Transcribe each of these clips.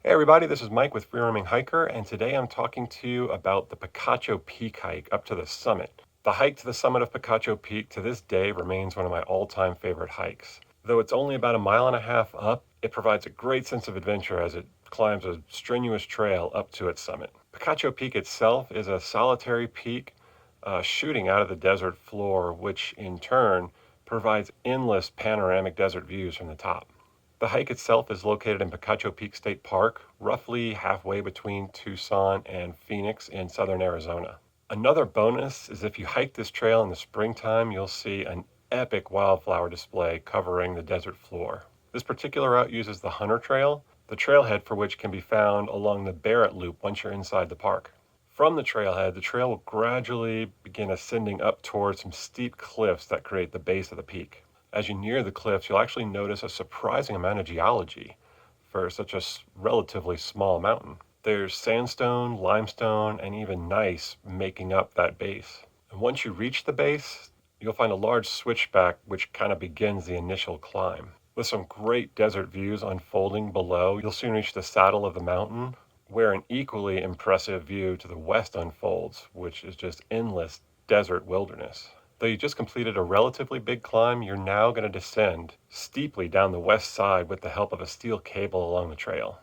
Hey everybody, this is Mike with Free Roaming Hiker, and today I'm talking to you about the Picacho Peak hike up to the summit. The hike to the summit of Picacho Peak to this day remains one of my all-time favorite hikes. Though it's only about a mile and a half up, it provides a great sense of adventure as it climbs a strenuous trail up to its summit. Picacho Peak itself is a solitary peak shooting out of the desert floor, which in turn provides endless panoramic desert views from the top. The hike itself is located in Picacho Peak State Park, roughly halfway between Tucson and Phoenix in southern Arizona. Another bonus is if you hike this trail in the springtime, you'll see an epic wildflower display covering the desert floor. This particular route uses the Hunter Trail, the trailhead for which can be found along the Barrett Loop once you're inside the park. From the trailhead, the trail will gradually begin ascending up towards some steep cliffs that create the base of the peak. As you near the cliffs, you'll actually notice a surprising amount of geology for such a relatively small mountain. There's sandstone, limestone, and even gneiss making up that base. And once you reach the base, you'll find a large switchback which kind of begins the initial climb. With some great desert views unfolding below, you'll soon reach the saddle of the mountain, where an equally impressive view to the west unfolds, which is just endless desert wilderness. Though you just completed a relatively big climb, you're now going to descend steeply down the west side with the help of a steel cable along the trail.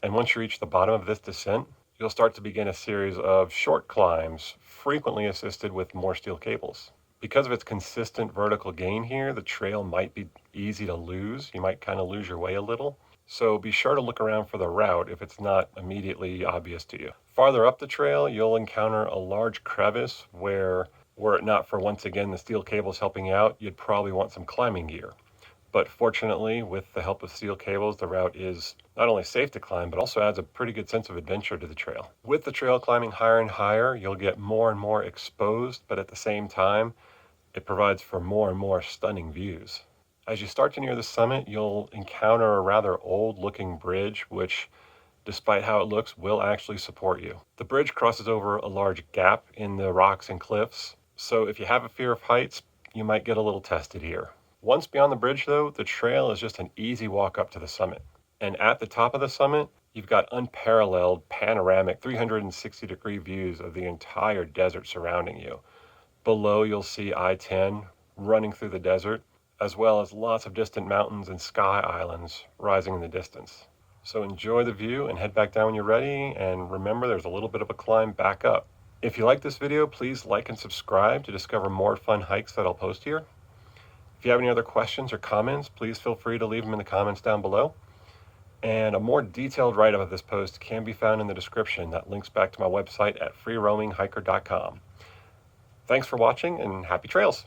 And once you reach the bottom of this descent, you'll start to begin a series of short climbs, frequently assisted with more steel cables. Because of its consistent vertical gain here, the trail might be easy to lose. You might kind of lose your way a little. So be sure to look around for the route if it's not immediately obvious to you. Farther up the trail, you'll encounter a large crevice where, were it not for once again the steel cables helping you out, you'd probably want some climbing gear. But fortunately, with the help of steel cables, the route is not only safe to climb, but also adds a pretty good sense of adventure to the trail. With the trail climbing higher and higher, you'll get more and more exposed, but at the same time, it provides for more and more stunning views. As you start to near the summit, you'll encounter a rather old-looking bridge, which, despite how it looks, will actually support you. The bridge crosses over a large gap in the rocks and cliffs, so if you have a fear of heights, you might get a little tested here. Once beyond the bridge, though, the trail is just an easy walk up to the summit. And at the top of the summit, you've got unparalleled panoramic 360-degree views of the entire desert surrounding you. Below, you'll see I-10 running through the desert, as well as lots of distant mountains and sky islands rising in the distance. So enjoy the view and head back down when you're ready, and remember there's a little bit of a climb back up. If you like this video, please like and subscribe to discover more fun hikes that I'll post here. If you have any other questions or comments, please feel free to leave them in the comments down below. And a more detailed write-up of this post can be found in the description that links back to my website at freeroaminghiker.com. Thanks for watching and happy trails!